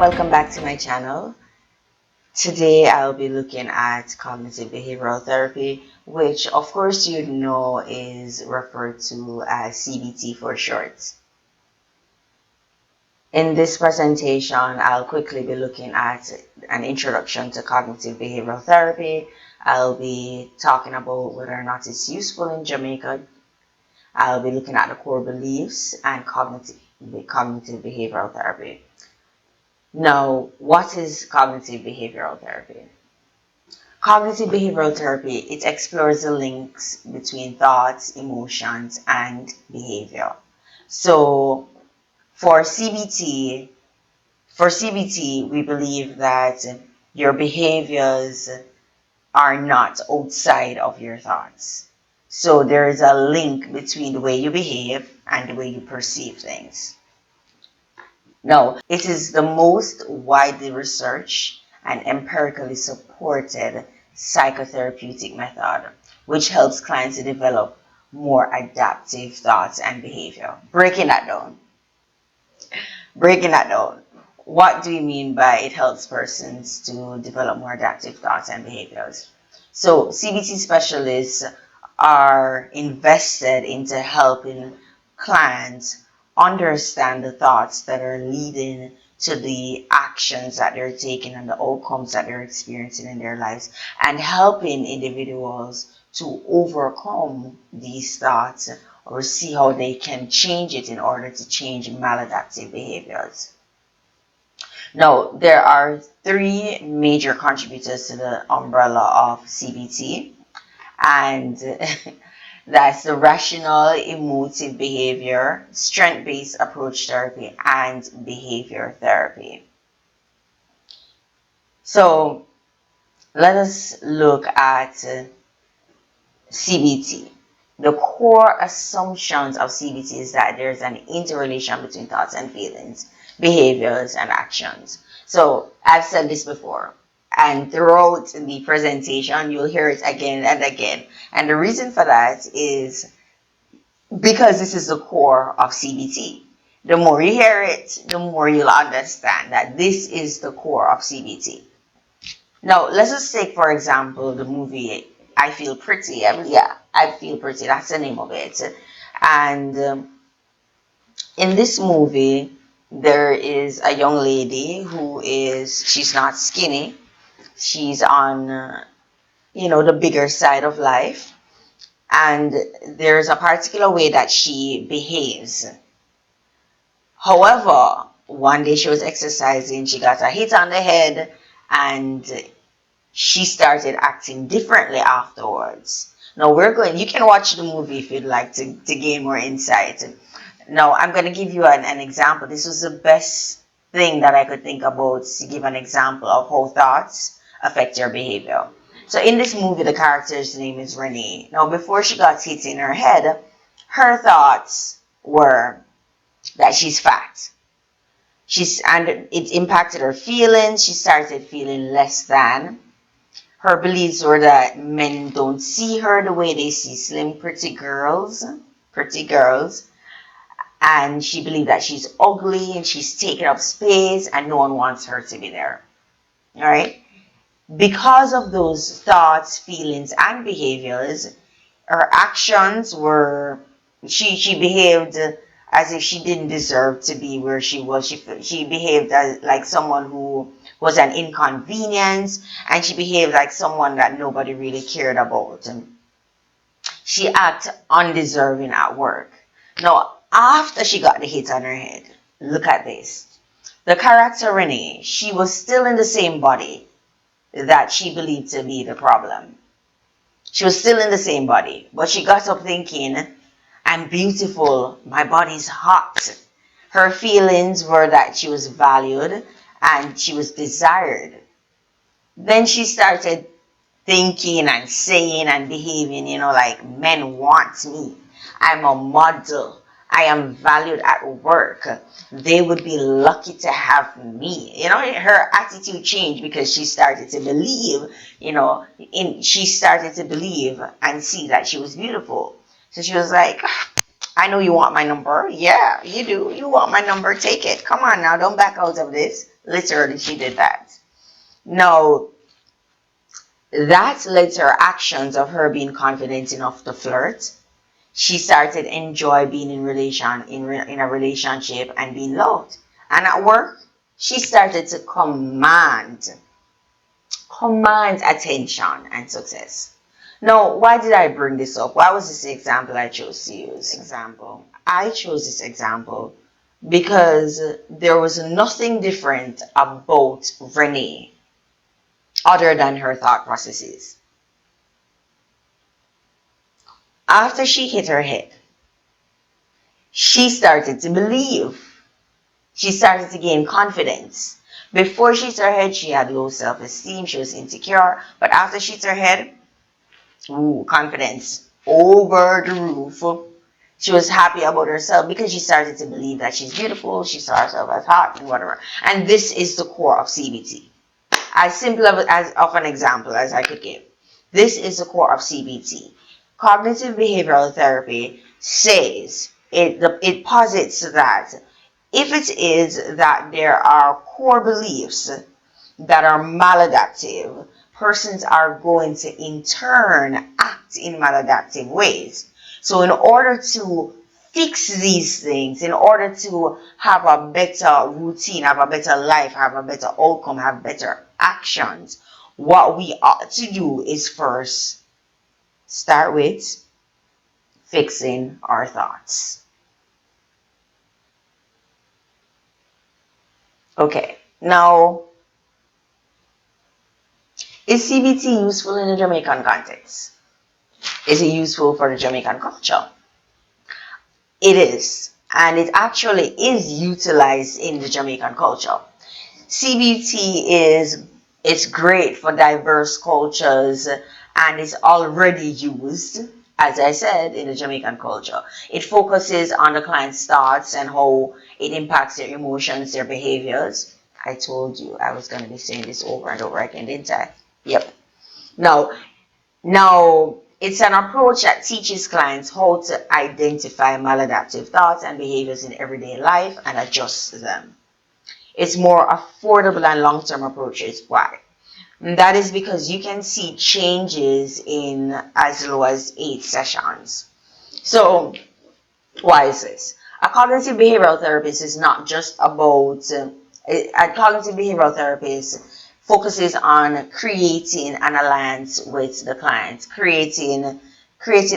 welcome back to my channel. Today I'll be looking at cognitive behavioral therapy, which of course you know is referred to as CBT for short. In this presentation, I'll quickly be looking at an introduction to cognitive behavioral therapy. I'll be talking about whether or not it's useful in Jamaica. I'll be looking at the core beliefs and cognitive behavioral therapy. Now, what is cognitive behavioral therapy? Cognitive behavioral therapy, it explores the links between thoughts, emotions, and behavior. So, for CBT, we believe that your behaviors are not outside of your thoughts. So there is a link between the way you behave and the way you perceive things. Now, it is the most widely researched and empirically supported psychotherapeutic method, which helps clients to develop more adaptive thoughts and behavior. Breaking that down. What do you mean by it helps persons to develop more adaptive thoughts and behaviors? So CBT specialists are invested into helping clients understand the thoughts that are leading to the actions that they're taking and the outcomes that they're experiencing in their lives, and helping individuals to overcome these thoughts or see how they can change it in order to change maladaptive behaviors. Now, there are three major contributors to the umbrella of CBT, and that's the rational emotive behavior, strength-based approach therapy, and behavior therapy. So let us look at CBT. The core assumptions of CBT is that there's an interrelation between thoughts and feelings, behaviors, and actions. So I've said this before, and throughout the presentation, you'll hear it again and again. And the reason for that is because this is the core of CBT. The more you hear it, the more you'll understand that this is the core of CBT. Now, let's just take, for example, the movie I Feel Pretty. I Feel Pretty. That's the name of it. And in this movie, there is a young lady she's not skinny. She's on, the bigger side of life. And there's a particular way that she behaves. However, one day she was exercising, she got a hit on the head, and she started acting differently afterwards. Now you can watch the movie if you'd like to gain more insight. Now, I'm going to give you an example. This was the best thing that I could think about to give an example of how thoughts affect your behavior. So in this movie, the character's name is Renee. Now, before she got hit in her head, her thoughts were that she's fat. And it impacted her feelings. She started feeling less than. Her beliefs were that men don't see her the way they see slim, pretty girls. And she believed that she's ugly and she's taking up space and no one wants her to be there. All right? Because of those thoughts, feelings, and behaviors, her actions were, she behaved as if she didn't deserve to be where she was. She behaved like someone who was an inconvenience, and she behaved like someone that nobody really cared about. And she acted undeserving at work. Now, after she got the hit on her head, look at this. The character Renee, she was still in the same body that she believed to be the problem. She was still in the same body, but she got up thinking, I'm beautiful, my body's hot. Her feelings were that she was valued and she was desired. Then she started thinking and saying and behaving, like men want me. I'm a model. I am valued at work. They would be lucky to have me. Her attitude changed because she started to believe, she started to believe and see that she was beautiful. So she was like, I know you want my number. Yeah, you do. You want my number. Take it. Come on now. Don't back out of this. Literally, she did that. Now, that led to her actions of her being confident enough to flirt. She started enjoy being in a relationship and being loved. And at work, she started to command attention and success. Now, why did I bring this up? Why was this the example I chose to use? I chose this example because there was nothing different about Renee other than her thought processes. After she hit her head, she started to believe. She started to gain confidence. Before she hit her head, she had low self-esteem. She was insecure. But after she hit her head, confidence over the roof. She was happy about herself because she started to believe that she's beautiful. She saw herself as hot and whatever. And this is the core of CBT. As simple of an example as I could give. This is the core of CBT. Cognitive Behavioural Therapy says, it posits that if it is that there are core beliefs that are maladaptive, persons are going to in turn act in maladaptive ways. So in order to fix these things, in order to have a better routine, have a better life, have a better outcome, have better actions, what we ought to do is first start with fixing our thoughts. Okay, now, is CBT useful in the Jamaican context? Is it useful for the Jamaican culture? It is, and it actually is utilized in the Jamaican culture. CBT it's great for diverse cultures and is already used, as I said, in the Jamaican culture. It focuses on the client's thoughts and how it impacts their emotions, their behaviors. I told you I was going to be saying this over and over again, didn't I? Yep. Now, it's an approach that teaches clients how to identify maladaptive thoughts and behaviors in everyday life and adjust them. It's more affordable and long-term approaches. Why? And that is because you can see changes in as low as 8 sessions. So, why is this? A cognitive behavioral therapist is not just about, a cognitive behavioral therapist focuses on creating an alliance with the client, creating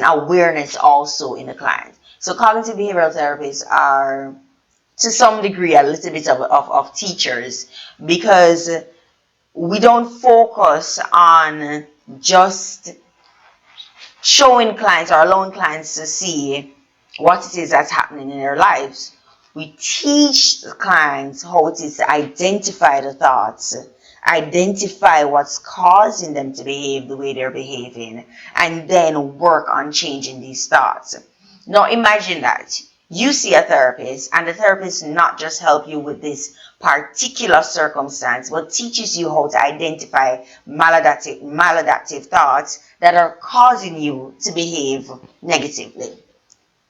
awareness also in the client. So cognitive behavioral therapists are, to some degree, a little bit of teachers, because we don't focus on just showing clients or allowing clients to see what it is that's happening in their lives. We teach the clients how it is to identify the thoughts, identify what's causing them to behave the way they're behaving, and then work on changing these thoughts. Now imagine that you see a therapist, and the therapist not just help you with this particular circumstance, but teaches you how to identify maladaptive thoughts that are causing you to behave negatively.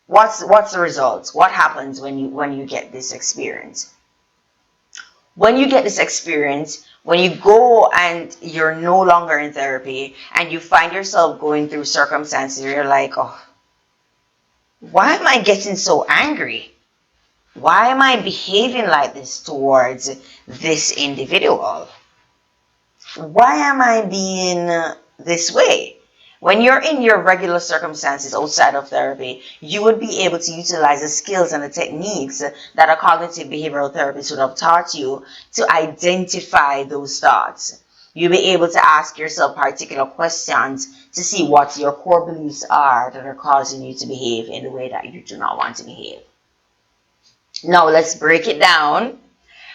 What's the result? What happens when you get this experience? When you get this experience, when you go and you're no longer in therapy and you find yourself going through circumstances where you're like, oh, why am I getting so angry? Why am I behaving like this towards this individual? Why am I being this way? When you're in your regular circumstances outside of therapy, you would be able to utilize the skills and the techniques that a cognitive behavioral therapist would have taught you to identify those thoughts. You'll be able to ask yourself particular questions to see what your core beliefs are that are causing you to behave in the way that you do not want to behave. Now let's break it down.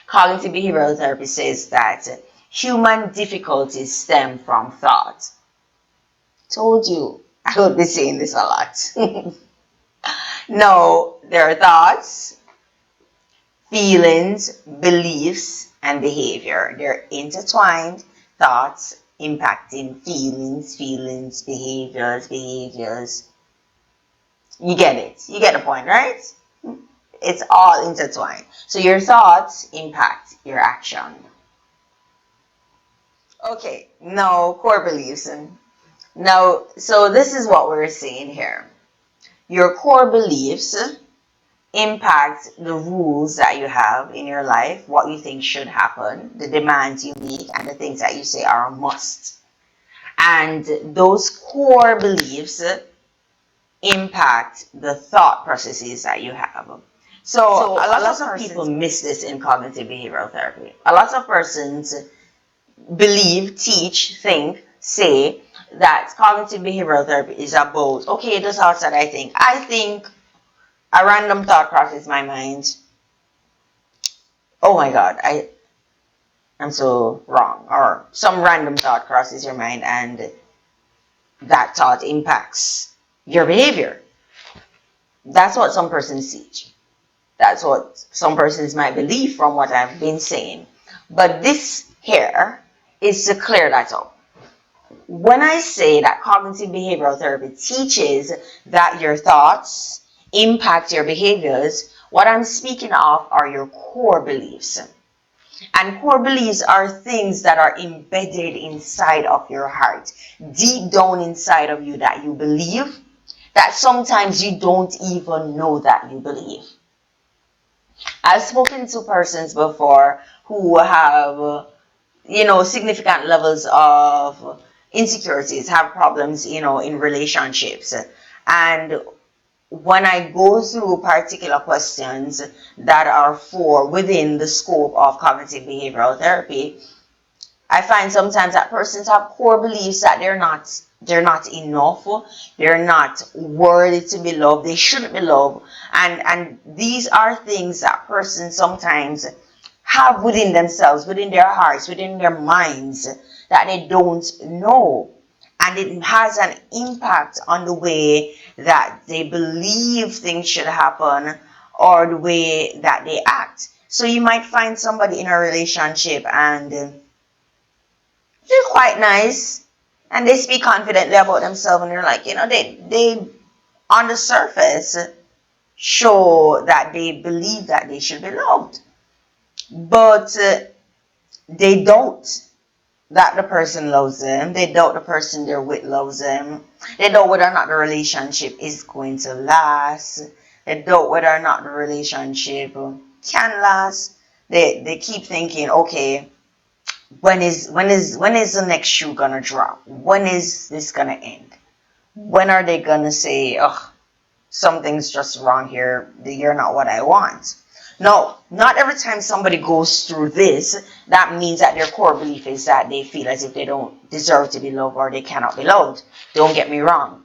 Cognitive behavioral therapy says that human difficulties stem from thought. Told you, I would be saying this a lot. No, there are thoughts, feelings, beliefs, and behavior. They're intertwined. Thoughts impacting feelings, behaviors. You get it. You get the point, right? It's all intertwined. So your thoughts impact your action. Okay, now core beliefs. Now, so this is what we're seeing here. Your core beliefs impact the rules that you have in your life, what you think should happen, the demands you make, and the things that you say are a must. And those core beliefs impact the thought processes that you have. So a lot of people miss this in cognitive behavioral therapy. A lot of persons believe, teach, think, say that cognitive behavioral therapy is about, okay, the thoughts that I think. I think a random thought crosses my mind. Oh my God, I'm so wrong. Or some random thought crosses your mind and that thought impacts your behavior. That's what some persons teach. That's what some persons might believe from what I've been saying. But this here is to clear that up. When I say that cognitive behavioral therapy teaches that your thoughts impact your behaviors, what I'm speaking of are your core beliefs. And core beliefs are things that are embedded inside of your heart, deep down inside of you, that you believe, that sometimes you don't even know that you believe. I've spoken to persons before who have, significant levels of insecurities, have problems, in relationships. And when I go through particular questions that are for within the scope of cognitive behavioral therapy, I find sometimes that persons have core beliefs that they're not enough, they're not worthy to be loved, they shouldn't be loved, and these are things that persons sometimes have within themselves, within their hearts, within their minds, that they don't know, and it has an impact on the way that they believe things should happen or the way that they act. So you might find somebody in a relationship and they're quite nice and they speak confidently about themselves, and they're like, they on the surface show that they believe that they should be loved, but they don't, that the person loves them, they doubt the person they're with loves them, they doubt whether or not the relationship is going to last, they doubt whether or not the relationship can last. They keep thinking, okay, when is the next shoe gonna drop? When is this gonna end? When are they gonna say, oh, something's just wrong here, you're not what I want? No, not every time somebody goes through this, that means that their core belief is that they feel as if they don't deserve to be loved or they cannot be loved. Don't get me wrong.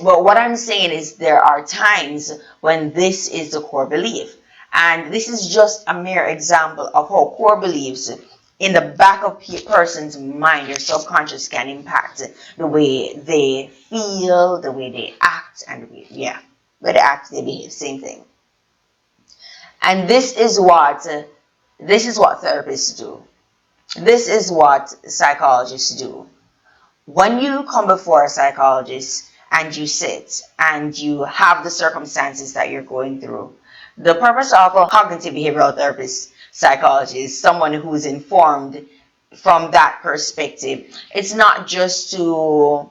But what I'm saying is there are times when this is the core belief. And this is just a mere example of how core beliefs in the back of a person's mind, their subconscious, can impact the way they feel, the way they act, and the way they act, they behave, same thing. And this is what therapists do. This is what psychologists do. When you come before a psychologist and you sit and you have the circumstances that you're going through, the purpose of a cognitive behavioral therapist, psychologist, someone who's informed from that perspective, it's not just to,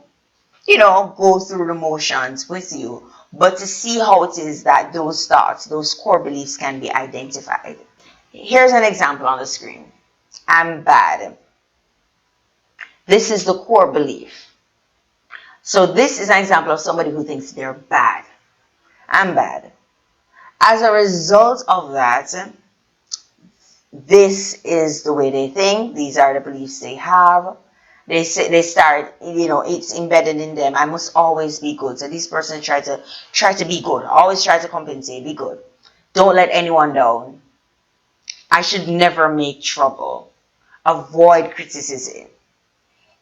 go through the motions with you, but to see how it is that those thoughts, those core beliefs can be identified. Here's an example on the screen. I'm bad. This is the core belief. So this is an example of somebody who thinks they're bad. I'm bad. As a result of that, this is the way they think. These are the beliefs they have. They start, it's embedded in them. I must always be good. So this person try to be good. Always try to compensate, be good. Don't let anyone down. I should never make trouble. Avoid criticism.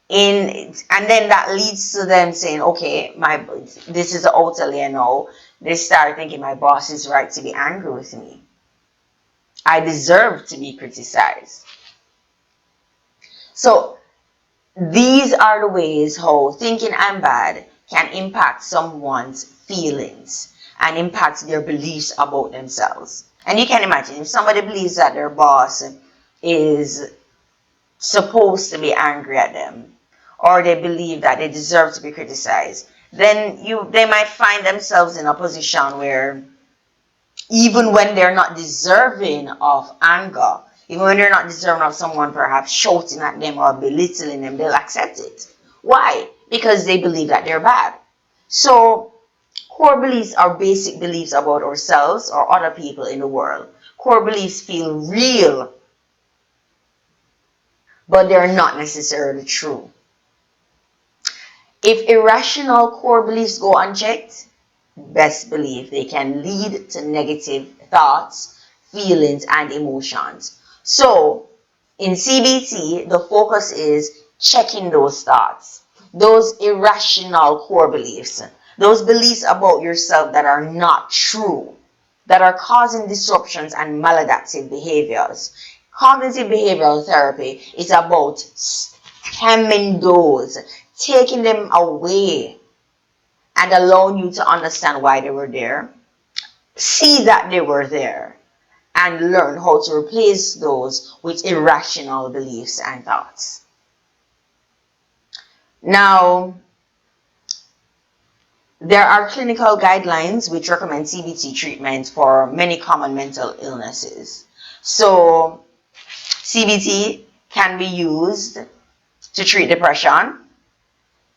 And then that leads to them saying, okay, this is totally a no. They start thinking my boss is right to be angry with me. I deserve to be criticized. So these are the ways how thinking I'm bad can impact someone's feelings. and impacts their beliefs about themselves. And you can imagine, if somebody believes that their boss is supposed to be angry at them, or they believe that they deserve to be criticized, then they might find themselves in a position where even when they're not deserving of anger, even when they're not deserving of someone perhaps shouting at them or belittling them, they'll accept it. Why? Because they believe that they're bad. So core beliefs are basic beliefs about ourselves or other people in the world. Core beliefs feel real, but they're not necessarily true. If irrational core beliefs go unchecked, best believe they can lead to negative thoughts, feelings, and emotions. So, in CBT, the focus is checking those thoughts, those irrational core beliefs, those beliefs about yourself that are not true, that are causing disruptions and maladaptive behaviors. Cognitive behavioral therapy is about stemming those, taking them away, and allowing you to understand why they were there, see that they were there, and learn how to replace those with irrational beliefs and thoughts. Now, there are clinical guidelines which recommend CBT treatment for many common mental illnesses. So, CBT can be used to treat depression,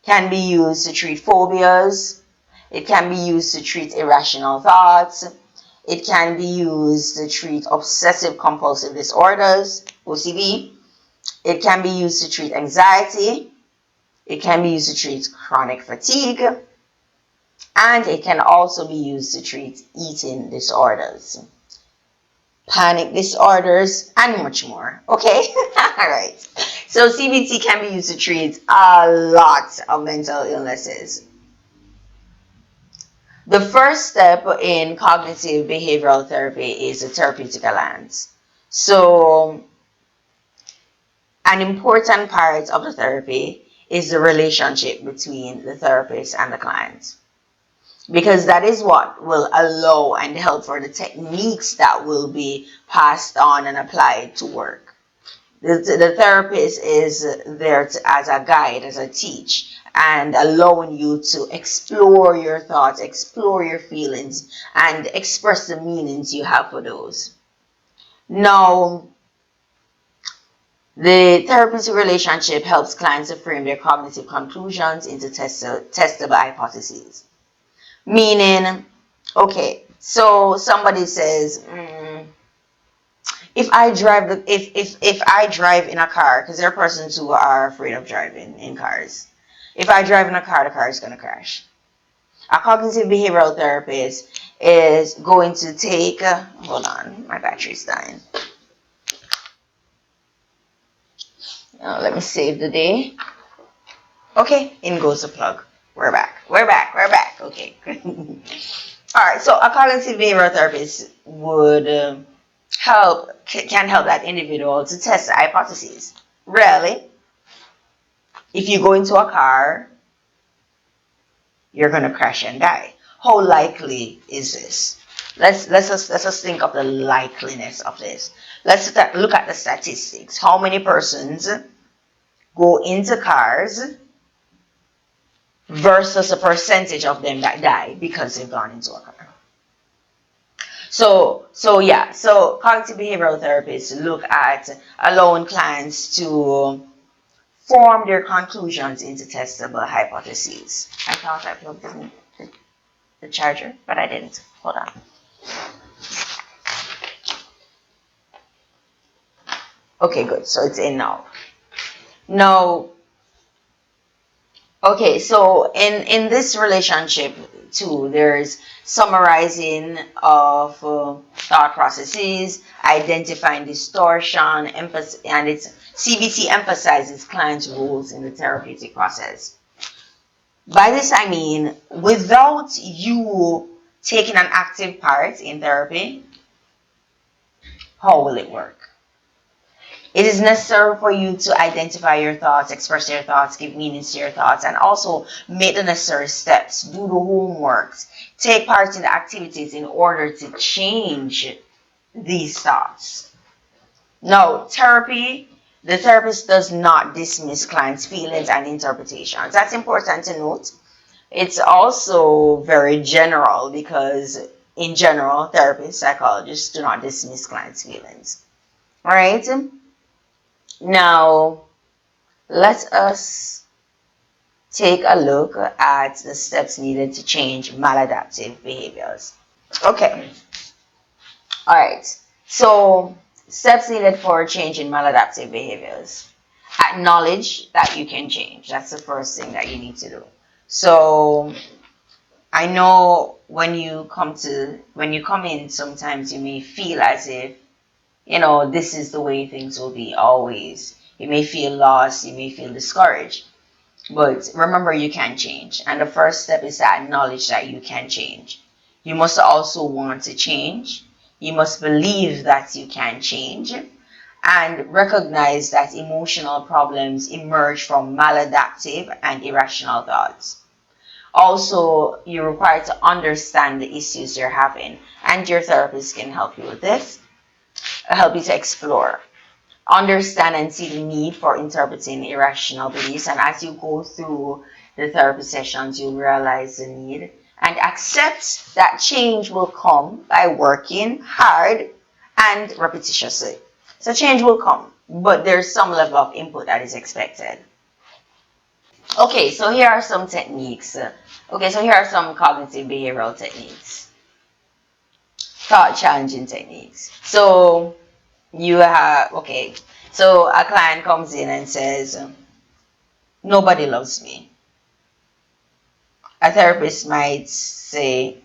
can be used to treat phobias, it can be used to treat irrational thoughts, it can be used to treat obsessive compulsive disorders, OCD, it can be used to treat anxiety, it can be used to treat chronic fatigue, and it can also be used to treat eating disorders, panic disorders, and much more. Okay? Alright. So CBT can be used to treat a lot of mental illnesses. The first step in cognitive behavioral therapy is the therapeutic alliance. So, an important part of the therapy is the relationship between the therapist and the client, because that is what will allow and help for the techniques that will be passed on and applied to work. The therapist is there as a guide, as a teach, and allowing you to explore your thoughts, explore your feelings, and express the meanings you have for those. Now, the therapeutic relationship helps clients to frame their cognitive conclusions into testable hypotheses. Meaning, okay, so somebody says, if I drive in a car, because there are persons who are afraid of driving in cars. If I drive in a car, the car is going to crash. A cognitive behavioral therapist is going to take, hold on, my battery's dying. Let me save the day. Okay, in goes the plug. We're back. Okay. Alright, so a cognitive behavioral therapist would can help that individual to test the hypotheses. Really, if you go into a car, you're going to crash and die. How likely is this? Let's just think of the likeliness of this. Let's look at the statistics. How many persons go into cars versus a percentage of them that die because they've gone into a car? So cognitive behavioral therapists look at allowing clients to form their conclusions into testable hypotheses. I thought I plugged in the charger, but I didn't. Hold on. Okay, good. So it's in now. Now, okay, so in this relationship too, there's summarizing of thought processes, identifying distortion, and CBT emphasizes clients' roles in the therapeutic process. By this I mean, without you taking an active part in therapy, how will it work? It is necessary for you to identify your thoughts, express your thoughts, give meanings to your thoughts, and also make the necessary steps, do the homeworks, take part in the activities in order to change these thoughts. Now, the therapist does not dismiss clients' feelings and interpretations. That's important to note. It's also very general because, in general, therapists, psychologists do not dismiss clients' feelings. All right? Now, let us take a look at the steps needed to change maladaptive behaviors. Okay. All right. So, steps needed for changing maladaptive behaviors. Acknowledge that you can change. That's the first thing that you need to do. So, I know when you come in, sometimes you may feel as if, this is the way things will be always. You may feel lost, you may feel discouraged. But remember, you can change. And the first step is to acknowledge that you can change. You must also want to change. You must believe that you can change. And recognize that emotional problems emerge from maladaptive and irrational thoughts. Also, you're required to understand the issues you're having. And your therapist can help you with this, help you to explore. Understand and see the need for interpreting irrational beliefs, and as you go through the therapy sessions, you'll realize the need and accept that change will come by working hard and repetitiously. So change will come, but there's some level of input that is expected. Okay, so here are some techniques. Okay, so here are some cognitive behavioral techniques. Thought challenging techniques. So so a client comes in and says, nobody loves me. A therapist might say,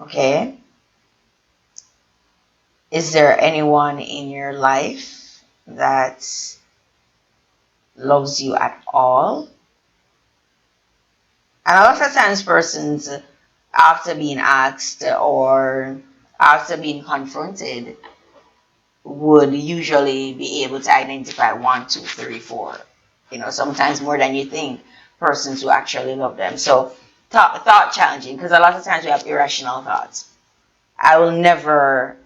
okay, is there anyone in your life that loves you at all? And a lot of times persons, after being asked or after being confronted, would usually be able to identify 1, 2, 3, 4. Sometimes more than you think, persons who actually love them. So thought challenging, because a lot of times we have irrational thoughts. I'll never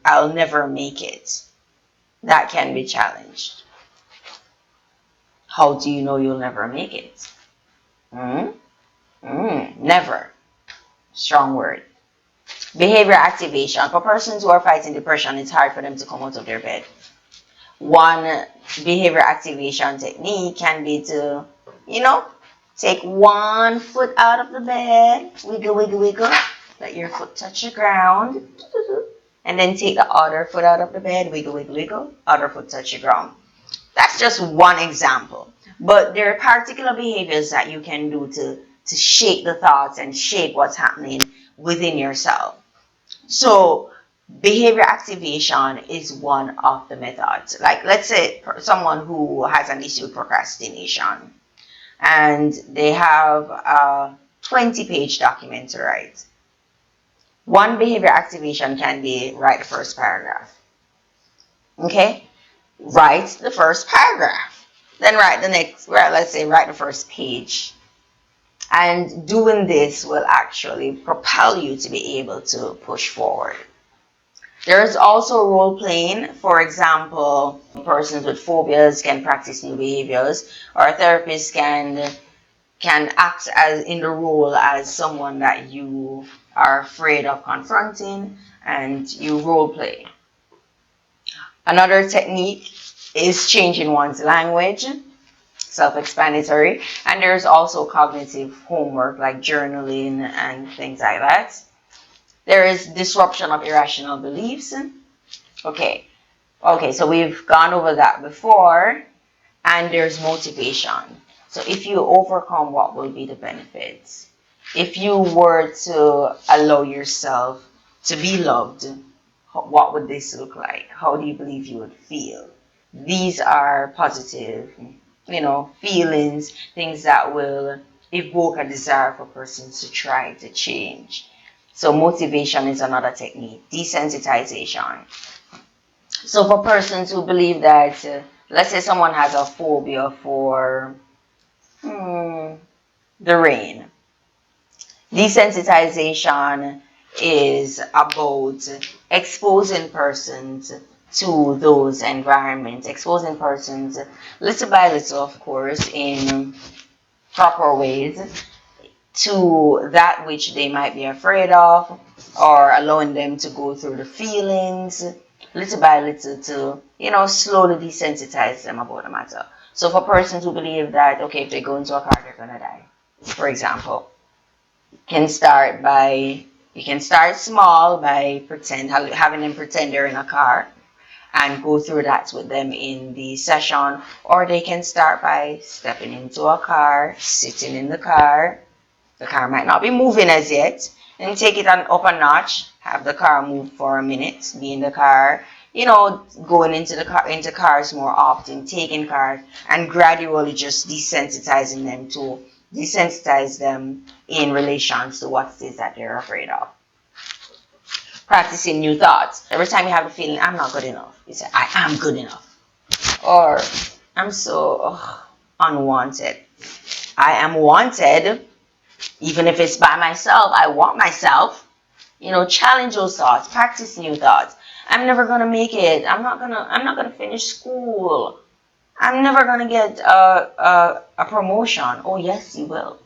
make it. That can be challenged. How do you know you'll never make it? Never. Strong word. Behavior activation. For persons who are fighting depression, it's hard for them to come out of their bed. One behavior activation technique can be to, take one foot out of the bed, wiggle, wiggle, wiggle, let your foot touch the ground, and then take the other foot out of the bed, wiggle, wiggle, wiggle, other foot touch the ground. That's just one example. But there are particular behaviors that you can do to shake the thoughts and shake what's happening within yourself. So behavior activation is one of the methods. Like, let's say someone who has an issue with procrastination and they have a 20-page document to write. One behavior activation can be write the first paragraph. Okay? Write the first paragraph. Then write the first page. And doing this will actually propel you to be able to push forward. There is also role playing. For example, persons with phobias can practice new behaviors, or a therapist can act as in the role as someone that you are afraid of confronting, and you role play. Another technique is changing one's language. Self-explanatory. And there's also cognitive homework like journaling and things like that. There is disruption of irrational beliefs. Okay, so we've gone over that before. And there's motivation. So if you overcome, what will be the benefits? If you were to allow yourself to be loved, what would this look like? How do you believe you would feel? These are positive, feelings, things that will evoke a desire for persons to try to change. So motivation is another technique. Desensitization. So for persons who believe that, let's say someone has a phobia for the rain, desensitization is about exposing persons to those environments, exposing persons little by little, of course, in proper ways to that which they might be afraid of, or allowing them to go through the feelings little by little to, slowly desensitize them about the matter. So for persons who believe that, okay, if they go into a car, they're gonna die, for example, you can start small by having them pretend they're in a car and go through that with them in the session, or they can start by stepping into a car, sitting in the car. The car might not be moving as yet, and take it up a notch, have the car move for a minute, be in the car, going into cars more often, taking cars, and gradually just desensitize them in relations to what it is that they're afraid of. Practicing new thoughts. Every time you have the feeling, I'm not good enough, you say, I am good enough. Or, I'm so unwanted. I am wanted, even if it's by myself. I want myself. Challenge those thoughts. Practice new thoughts. I'm never gonna make it. I'm not gonna finish school. I'm never gonna get a promotion. Oh yes, you will.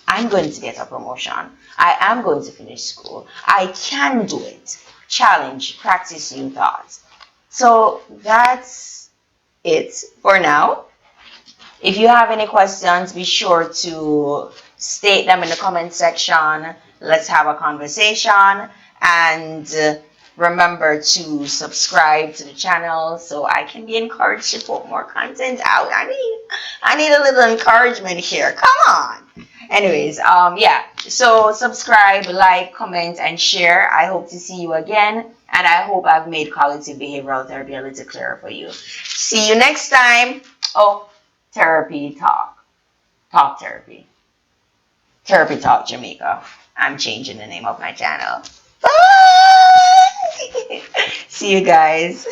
I'm going to get a promotion. I am going to finish school. I can do it. Challenge, practice new thoughts. So that's it for now. If you have any questions, be sure to state them in the comment section. Let's have a conversation. And remember to subscribe to the channel so I can be encouraged to put more content out. I need a little encouragement here. Come on. Anyways, yeah. So subscribe, like, comment, and share. I hope to see you again. And I hope I've made cognitive behavioral therapy a little clearer for you. See you next time. Oh, therapy talk. Talk therapy. Therapy Talk Jamaica. I'm changing the name of my channel. Bye! See you guys.